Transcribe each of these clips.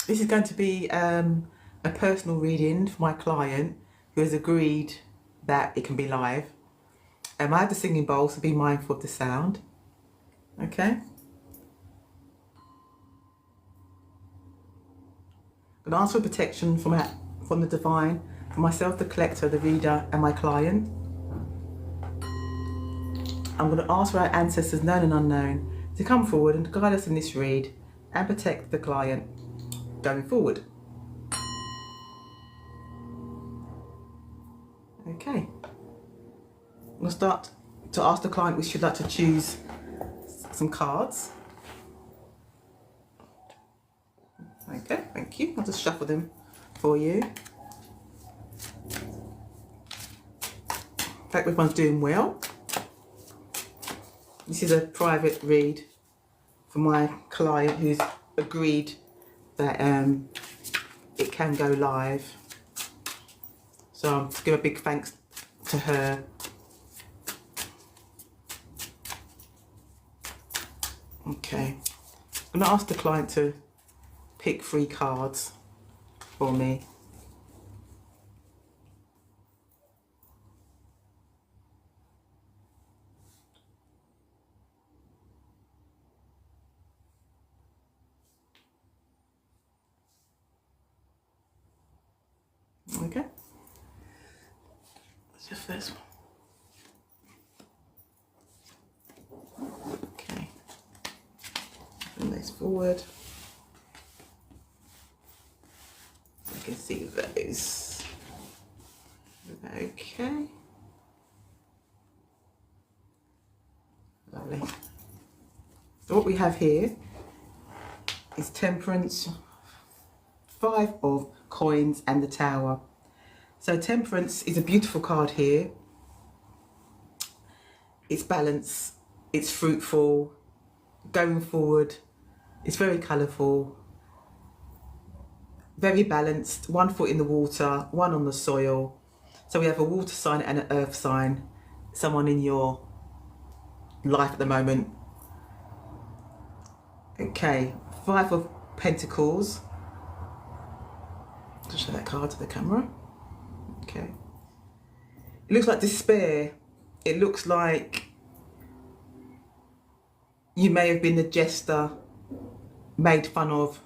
This is going to be a personal reading for my client who has agreed that it can be live. I have the singing bowl, so be mindful of the sound. Okay. I'm going to ask for protection from the divine, for myself, the collector, the reader, and my client. I'm going to ask for our ancestors, known and unknown, to come forward and guide us in this read and protect the client going forward. Okay. I'm going to start to ask the client which you'd like to choose some cards. Okay, thank you. I'll just shuffle them for you. Hope everyone's doing well. This is a private read for my client who's agreed that it can go live. So I'll give a big thanks to her. Okay, I'm going to ask the client to pick 3 cards for me. Okay, that's your first one. Okay, bring this forward. You can see those. Okay, lovely. So what we have here is Temperance, 5 of coins, and the Tower. So Temperance is a beautiful card here. It's balance, it's fruitful, going forward, it's very colourful, very balanced, 1 foot in the water, 1 on the soil. So we have a water sign and an earth sign, someone in your life at the moment. Okay, 5 of Pentacles. I'll show that card to the camera. Okay. It looks like despair. It looks like you may have been the jester, made fun of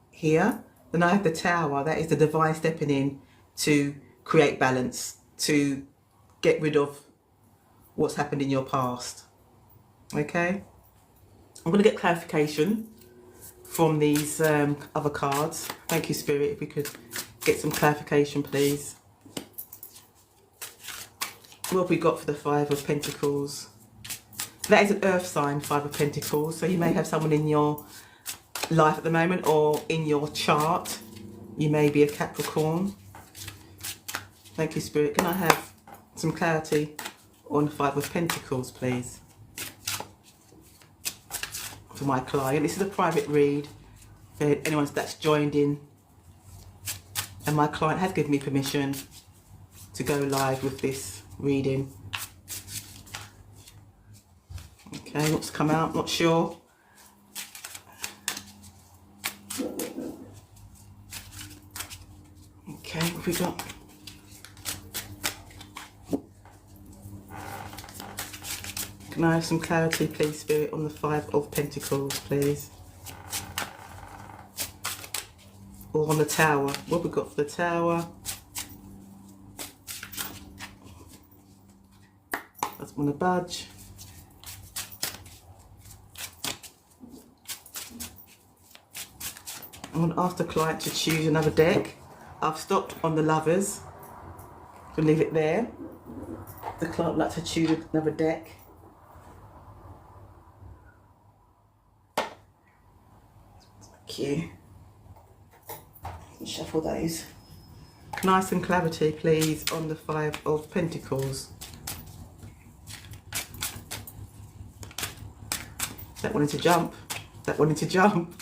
here. Then I have the Tower. That is the divine stepping in to create balance, to get rid of what's happened in your past. Okay. I'm going to get clarification from these other cards. Thank you, Spirit. If we could get some clarification, please. What have we got for the 5 of Pentacles? That is an earth sign, 5 of Pentacles. So you may have someone in your life at the moment, or in your chart. You may be a Capricorn. Thank you, Spirit. Can I have some clarity on the 5 of Pentacles, please? For my client. This is a private read for anyone that's joined in, and my client has given me permission to go live with this reading. Okay, what's come out? Not sure. Okay, what have we got? Can I have some clarity, please, Spirit, on the 5 of Pentacles, please? Or on the Tower. What have we got for the Tower? Doesn't want to budge. I'm going to ask the client to choose another deck. I've stopped on the Lovers. I'll leave it there. The client would like to choose another deck. Thank you. Shuffle those. Can I have some clarity, please, on the 5 of Pentacles? That wanted to jump. That wanted to jump.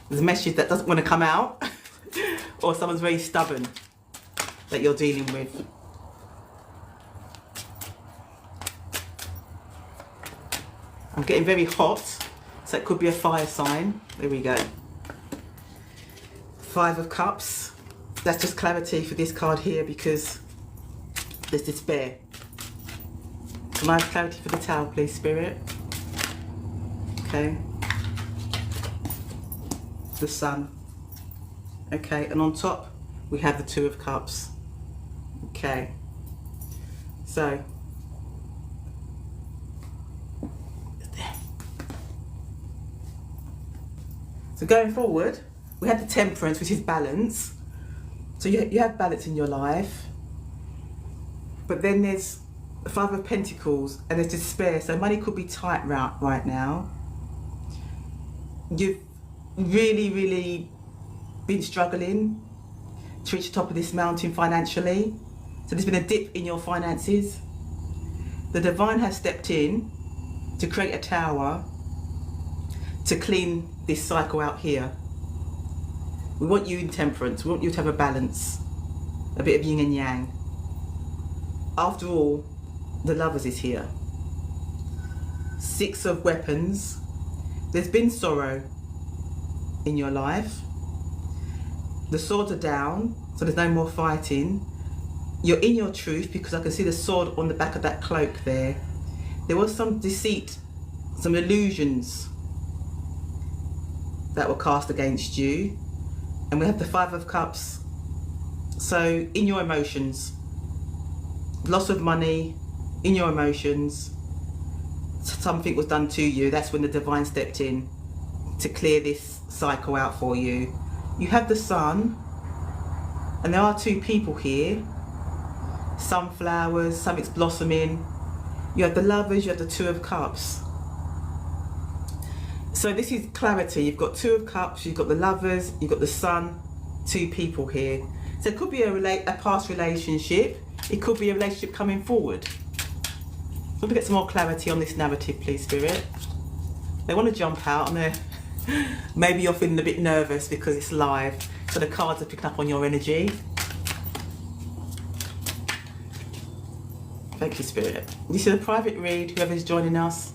There's a message that doesn't want to come out. or someone's very stubborn that you're dealing with. I'm getting very hot, so it could be a fire sign. There we go. 5 of Cups. That's just clarity for this card here because there's despair. Can I have clarity for the Tower, please, Spirit? Okay. The Sun. Okay, and on top we have the 2 of Cups. Okay. So going forward, we have the Temperance, which is balance. So you have balance in your life. But then there's the 5 of Pentacles and there's despair. So money could be tight right now. You've really been struggling to reach the top of this mountain financially. So there's been a dip in your finances. The Divine has stepped in to create a tower to clean this cycle out here. We want you in Temperance. We want you to have a balance, a bit of yin and yang. After all, the Lovers is here. 6 of Weapons. There's been sorrow in your life. The swords are down, so there's no more fighting. You're in your truth because I can see the sword on the back of that cloak there. There was some deceit, some illusions that were cast against you. And we have the 5 of Cups. So in your emotions, loss of money, in your emotions, something was done to you. That's when the Divine stepped in to clear this cycle out for you. You have the Sun, and there are 2 people here. Sunflowers, something's blossoming. You have the Lovers, you have the 2 of Cups. So this is clarity. You've got 2 of Cups, you've got the Lovers, you've got the Sun, 2 people here. So it could be a past relationship. It could be a relationship coming forward. Let me get some more clarity on this narrative, please, Spirit. They want to jump out and they're maybe you're feeling a bit nervous because it's live. So the cards are picking up on your energy. Thank you, Spirit. This is a private read, whoever's joining us.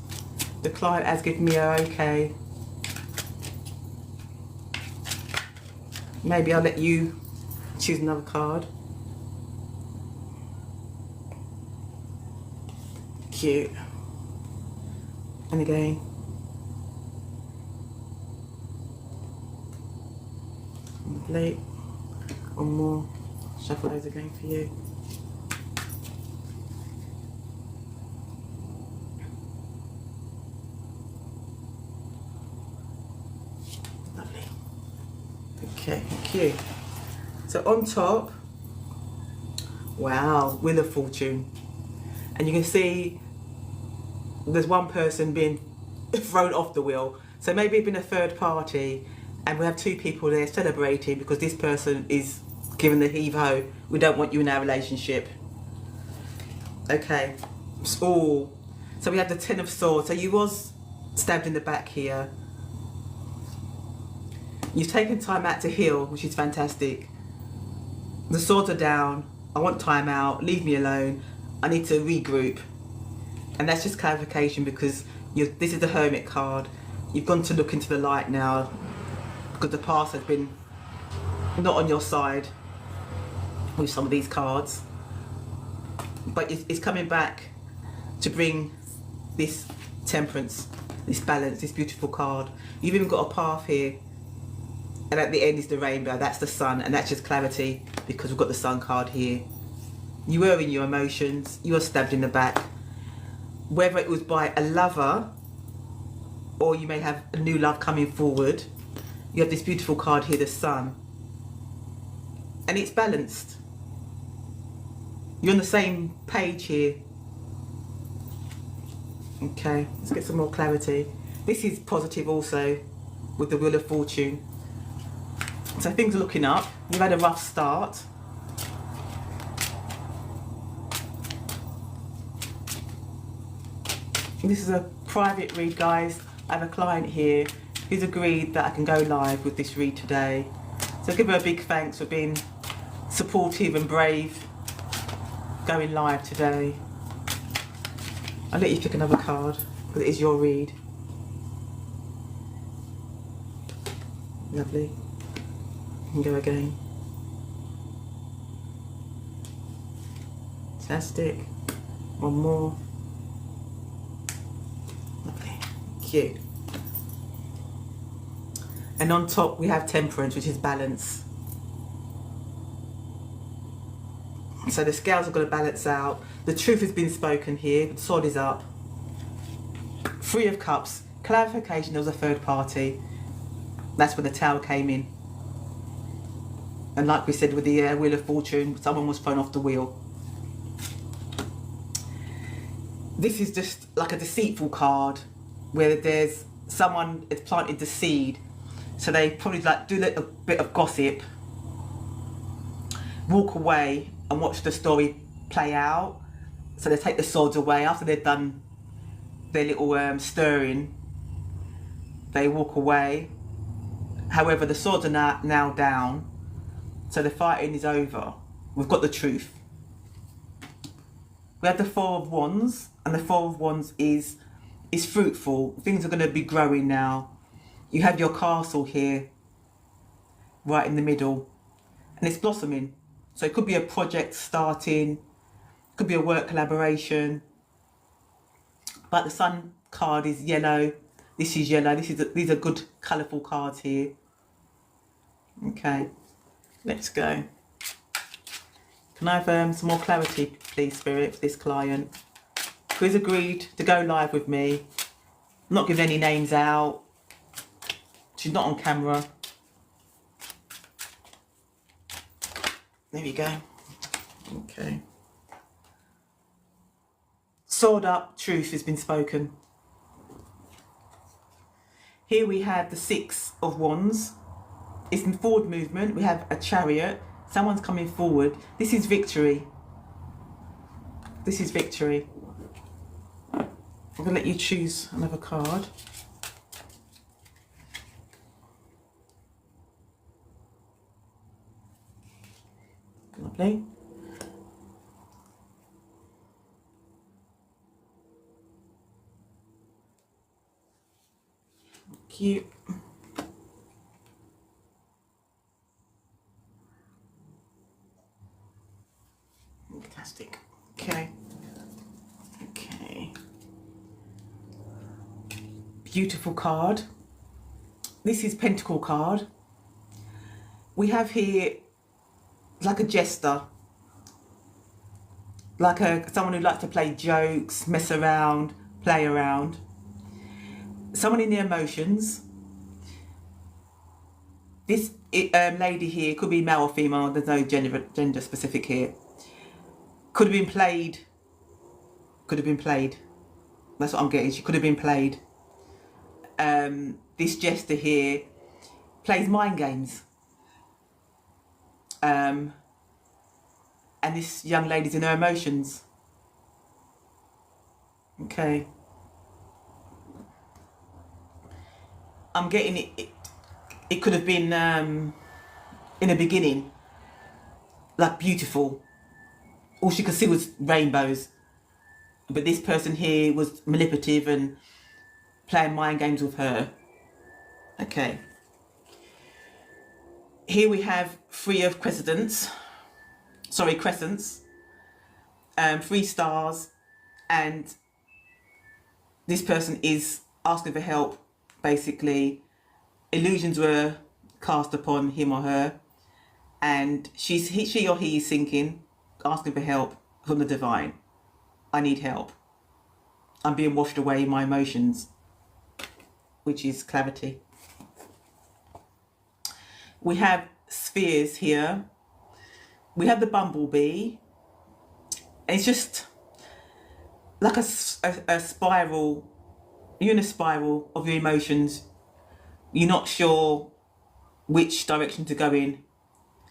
The client has given me a okay. Maybe I'll let you choose another card. Cute. And again. Lovely. One more. Shuffle those again for you. Okay, thank you. So on top, wow, Wheel of Fortune. And you can see there's one person being thrown off the wheel. So maybe it's been a third party and we have 2 people there celebrating because this person is giving the heave-ho. We don't want you in our relationship. Okay, so we have the 10 of Swords. So you was stabbed in the back here. You've taken time out to heal, which is fantastic. The swords are down. I want time out. Leave me alone. I need to regroup. And that's just clarification because this is the Hermit card. You've gone to look into the light now because the past has been not on your side with some of these cards. But it's coming back to bring this Temperance, this balance, this beautiful card. You've even got a path here. And at the end is the rainbow, that's the Sun, and that's just clarity because we've got the Sun card here. You were in your emotions, you were stabbed in the back. Whether it was by a lover or you may have a new love coming forward, you have this beautiful card here, the Sun. And it's balanced. You're on the same page here. Okay, let's get some more clarity. This is positive also with the Wheel of Fortune. So things are looking up. You've had a rough start. This is a private read, guys. I have a client here who's agreed that I can go live with this read today. So give her a big thanks for being supportive and brave, going live today. I'll let you pick another card, because it is your read. Lovely. You can go again. Fantastic. One more. Lovely. Cute. And on top we have Temperance, which is balance. So the scales are going to balance out. The truth has been spoken here. The sword is up. Three of Cups. Clarification, there was a third party. That's when the Tower came in. And like we said with the Wheel of Fortune, someone was thrown off the wheel. This is just like a deceitful card, where there's someone has planted the seed. So they probably like do a little bit of gossip, walk away and watch the story play out. So they take the swords away after they've done their little stirring. They walk away. However, the swords are now down, so the fighting is over. We've got the truth. We have the Four of Wands, and the Four of Wands is fruitful. Things are going to be growing now. You have your castle here, right in the middle, and it's blossoming. So it could be a project starting, could be a work collaboration. But the Sun card is yellow. This is yellow. These are good, colourful cards here. Okay, let's go. Can I have some more clarity, please, Spirit, for this client who's agreed to go live with me? I'm not giving any names out. She's not on camera. There we go. Okay. Sword up, truth has been spoken. Here we have the Six of Wands. It's in forward movement. We have a Chariot. Someone's coming forward. This is victory. This is victory. I'm going to let you choose another card. Lovely. Cute. Fantastic. Okay. Okay. Beautiful card. This is Pentacle card. We have here like a jester, like someone who likes to play jokes, mess around, play around. Someone in their emotions. This lady here could be male or female. There's no gender specific here. Could have been played. Could have been played. That's what I'm getting. She could have been played. This jester here plays mind games. And this young lady's in her emotions. Okay. I'm getting it could have been in the beginning, like beautiful. All she could see was rainbows. But this person here was manipulative and playing mind games with her. Okay. Here we have Three of Crescents. Sorry, Crescents. 3 stars. And this person is asking for help. Basically, illusions were cast upon him or her. And she or he is thinking, asking for help from the divine. I need help. I'm being washed away in my emotions, which is clarity. We have spheres here. We have the bumblebee. And it's just like a spiral. You're in a spiral of your emotions. You're not sure which direction to go in.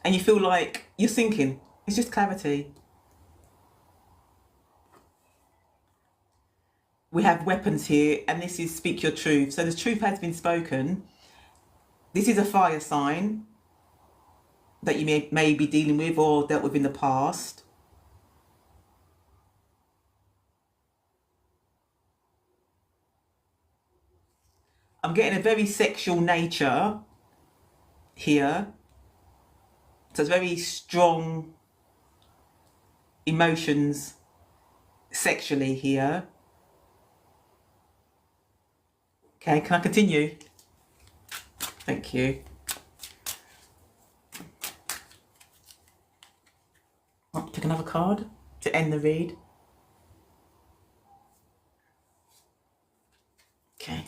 And you feel like you're sinking. It's just clarity. We have weapons here, and this is speak your truth. So the truth has been spoken. This is a fire sign. that you may be dealing with or dealt with in the past. I'm getting a very sexual nature here. So it's very strong emotions sexually here. Okay, can I continue? Thank you. I'll pick another card to end the read. Okay.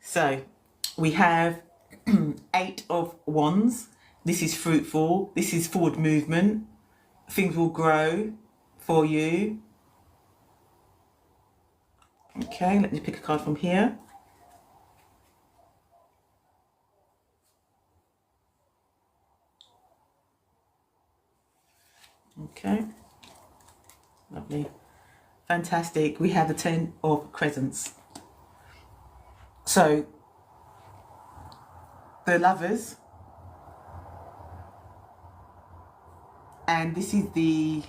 So we have 8 of Wands. This is fruitful. This is forward movement. Things will grow for you. Okay, let me pick a card from here. Okay, lovely, fantastic. We have the 10 of Crescents. So the Lovers, and this is the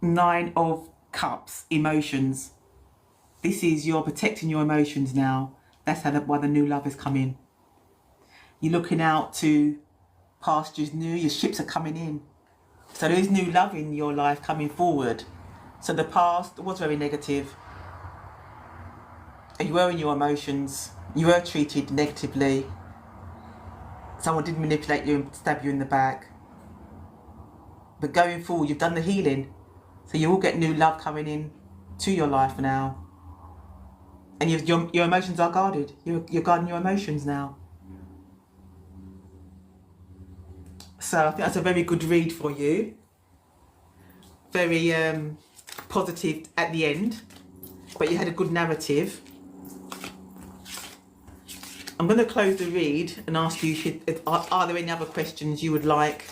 9 of Cups, emotions. This is you're protecting your emotions now. That's why the new love is coming. You're looking out to pastures new, your ships are coming in. So there is new love in your life coming forward. So the past was very negative. You were in your emotions. You were treated negatively. Someone did manipulate you and stab you in the back. But going forward, you've done the healing. So you will get new love coming in to your life now. And your emotions are guarded. You're guarding your emotions now. So I think that's a very good read for you. Very positive at the end. But you had a good narrative. I'm going to close the read and ask you, are there any other questions you would like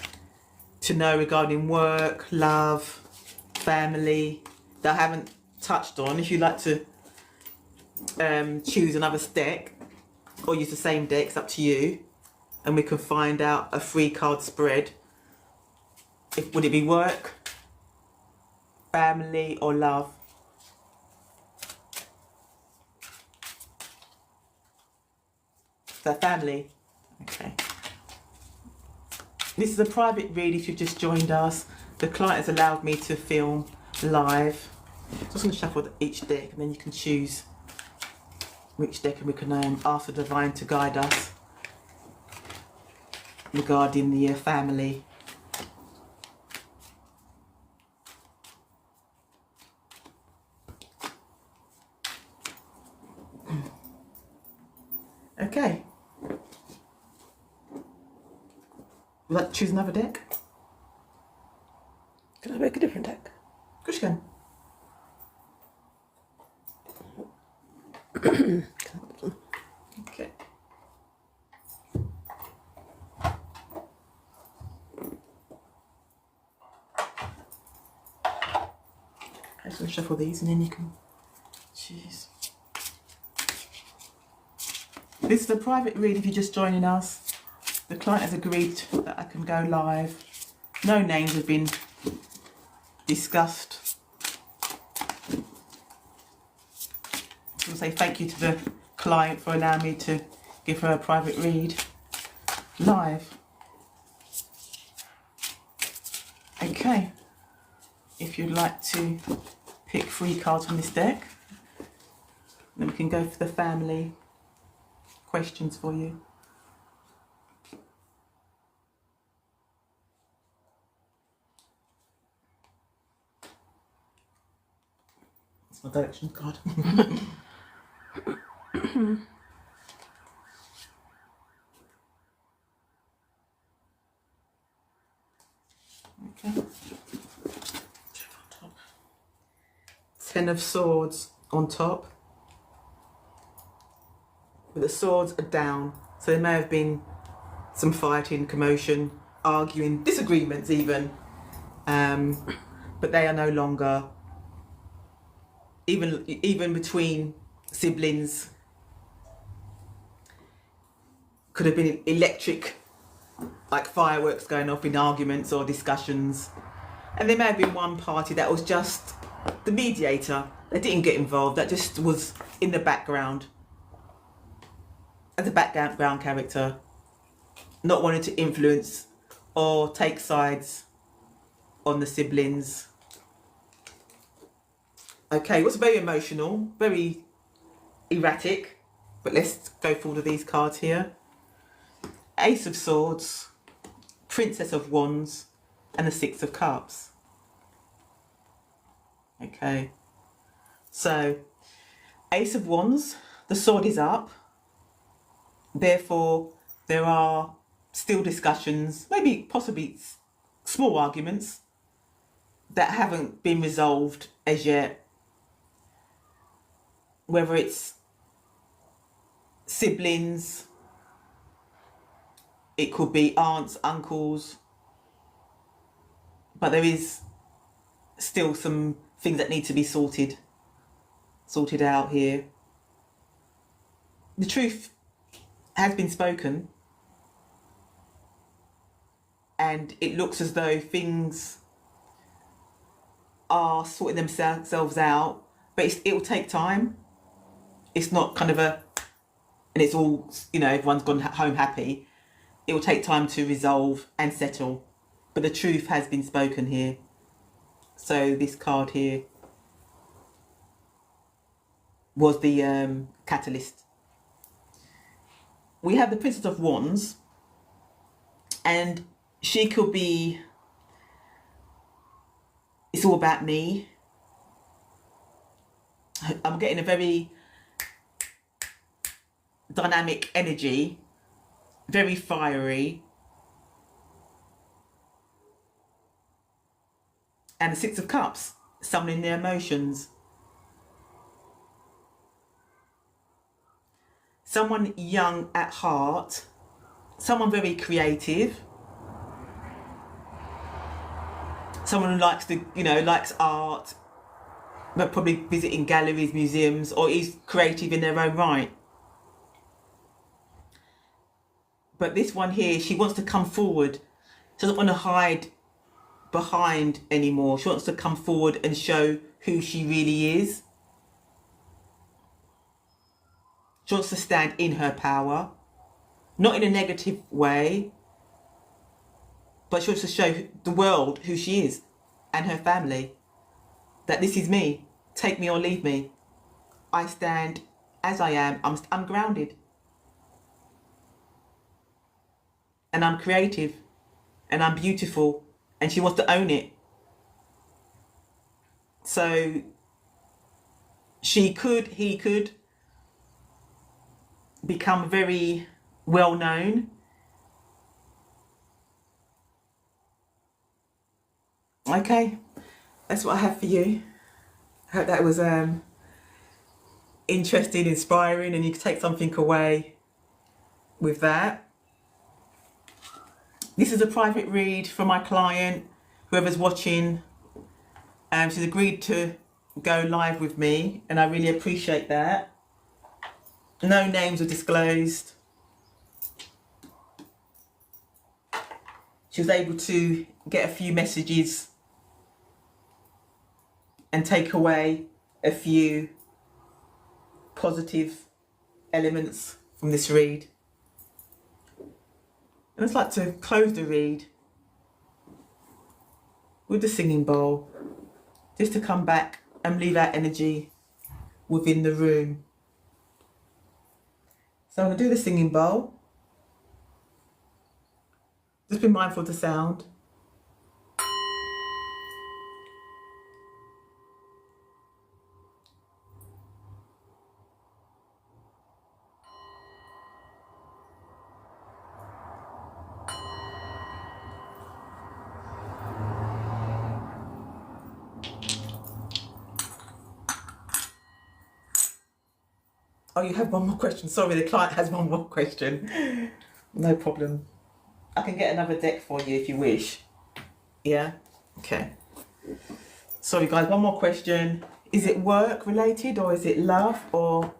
to know regarding work, love, family that I haven't touched on? If you'd like to choose another deck or use the same deck, it's up to you, and we can find out a 3-card spread. Would it be work, family or love? So family. Okay. This is a private read if you've just joined us. The client has allowed me to film live. Just going to shuffle each deck and then you can choose which deck, and we can ask the divine to guide us regarding the family. Okay. Would you like to choose another deck? Can I make a different deck? Of course you can. Okay. I'm just going to shuffle these and then you can choose. This is a private read if you're just joining us. The client has agreed that I can go live. No names have been discussed. I want to say thank you to the client for allowing me to give her a private read live. Okay, if you'd like to pick 3 cards from this deck, then we can go for the family questions for you. That's my direction card. Okay. 10 of Swords on top. But the swords are down, so there may have been some fighting, commotion, arguing, disagreements even, but they are no longer, even between siblings, could have been electric, like fireworks going off in arguments or discussions. And there may have been one party that was just the mediator. They didn't get involved. That just was in the background, as a background character, not wanting to influence or take sides on the siblings. Okay, it was very emotional, very erratic. But let's go through all of these cards here. Ace of Swords, Princess of Wands, and the Six of Cups. Okay, so Ace of Wands, the sword is up. Therefore, there are still discussions, maybe possibly small arguments that haven't been resolved as yet. Whether it's siblings, it could be aunts, uncles, but there is still some things that need to be sorted out here. The truth has been spoken, and it looks as though things are sorting themselves out, but it will take time. It's not kind of and it's all, everyone's gone home happy. It will take time to resolve and settle, but the truth has been spoken here. So this card here was the catalyst. We have the Princess of Wands, and she could be, it's all about me. I'm getting a very dynamic energy, very fiery. And the Six of Cups, summoning their emotions. Someone young at heart, someone very creative, someone who likes likes art, but probably visiting galleries, museums, or is creative in their own right. But this one here, she wants to come forward. She doesn't want to hide behind anymore. She wants to come forward and show who she really is. She wants to stand in her power, not in a negative way, but she wants to show the world who she is and her family, that this is me, take me or leave me. I stand as I am. I'm grounded, and I'm creative, and I'm beautiful, and she wants to own it. So he could become very well known. Okay, that's what I have for you. I hope that was interesting, inspiring, and you could take something away with that. This is a private read for my client, whoever's watching. She's agreed to go live with me, and I really appreciate that. No names were disclosed. She was able to get a few messages and take away a few positive elements from this read. And I'd like to close the read with the singing bowl, just to come back and leave our energy within the room. So I'm going to do the singing bowl. Just be mindful of the sound. Oh, you have one more question. Sorry, the client has one more question. No problem. I can get another deck for you if you wish. Yeah? Okay. Sorry guys, one more question. Is it work related, or is it love, or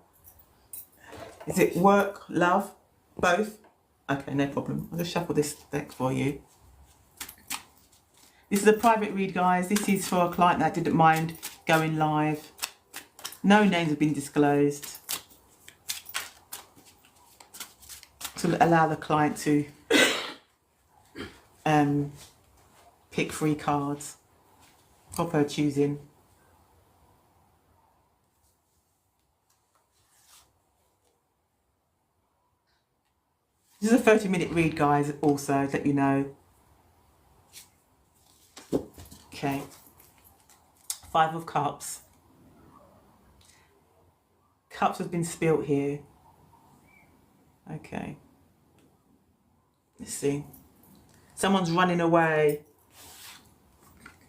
is it work, love, both? Okay, no problem. I'll just shuffle this deck for you. This is a private read, guys. This is for a client that didn't mind going live. No names have been disclosed. To allow the client to pick 3 cards of her choosing. This is a 30-minute read, guys, also, to let you know. Okay. 5 of Cups. Cups has been spilt here. Okay. Let's see. Someone's running away.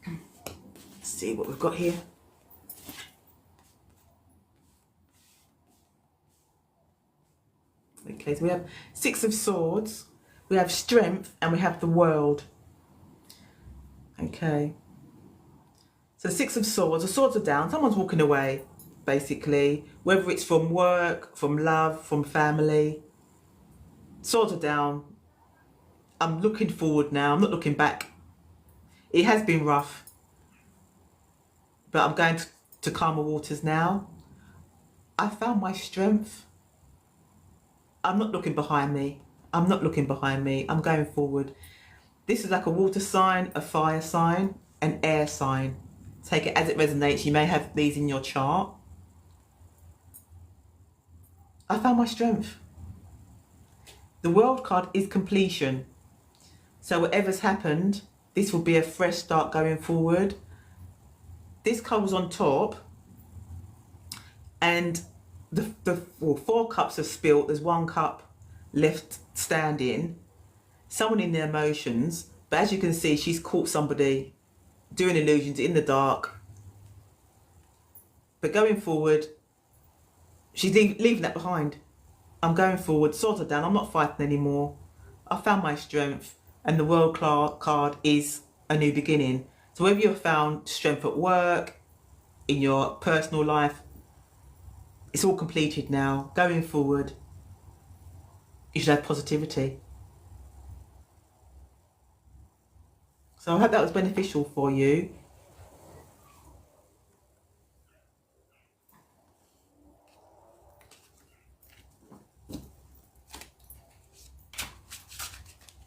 Let's see what we've got here. Okay, so we have 6 of Swords, we have Strength, and we have the World. Okay. So 6 of Swords, the swords are down, someone's walking away, basically. Whether it's from work, from love, from family. Swords are down. I'm looking forward now, I'm not looking back. It has been rough, but I'm going to calmer waters now. I found my strength. I'm not looking behind me. I'm not looking behind me. I'm going forward. This is like a water sign, a fire sign, an air sign. Take it as it resonates. You may have these in your chart. I found my strength. The World card is completion. So whatever's happened, this will be a fresh start going forward. This card was on top, and the 4 cups are spilt. There's 1 cup left standing. Someone in their emotions, but as you can see, she's caught somebody doing illusions in the dark. But going forward, she's leaving that behind. I'm going forward, swords are down, I'm not fighting anymore. I found my strength, and the World card is a new beginning. So whether you've found strength at work, in your personal life, it's all completed now. Going forward, you should have positivity. So I hope that was beneficial for you.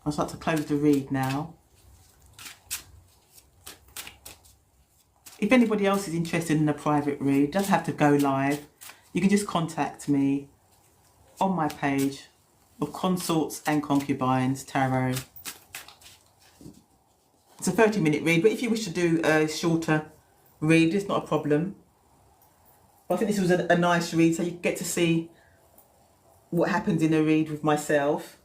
I'll start to close the read now. If anybody else is interested in a private read, doesn't have to go live. You can just contact me on my page of Consorts and Concubines Tarot. It's a 30-minute read, but if you wish to do a shorter read, it's not a problem. But I think this was a nice read, so you get to see what happens in a read with myself.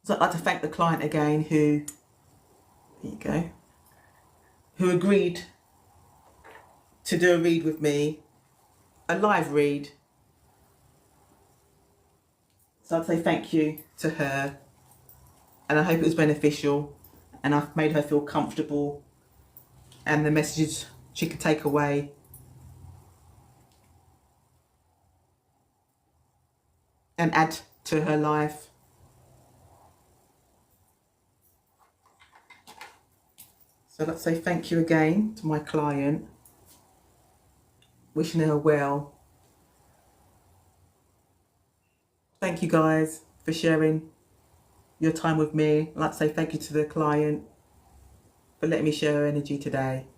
So I'd like to thank the client again who, there you go, who agreed to do a read with me, a live read. So I'd say thank you to her, and I hope it was beneficial, and I've made her feel comfortable, and the messages she could take away. And add to her life. So let's say thank you again to my client, wishing her well. Thank you guys for sharing your time with me. I'd like to say thank you to the client for letting me share her energy today.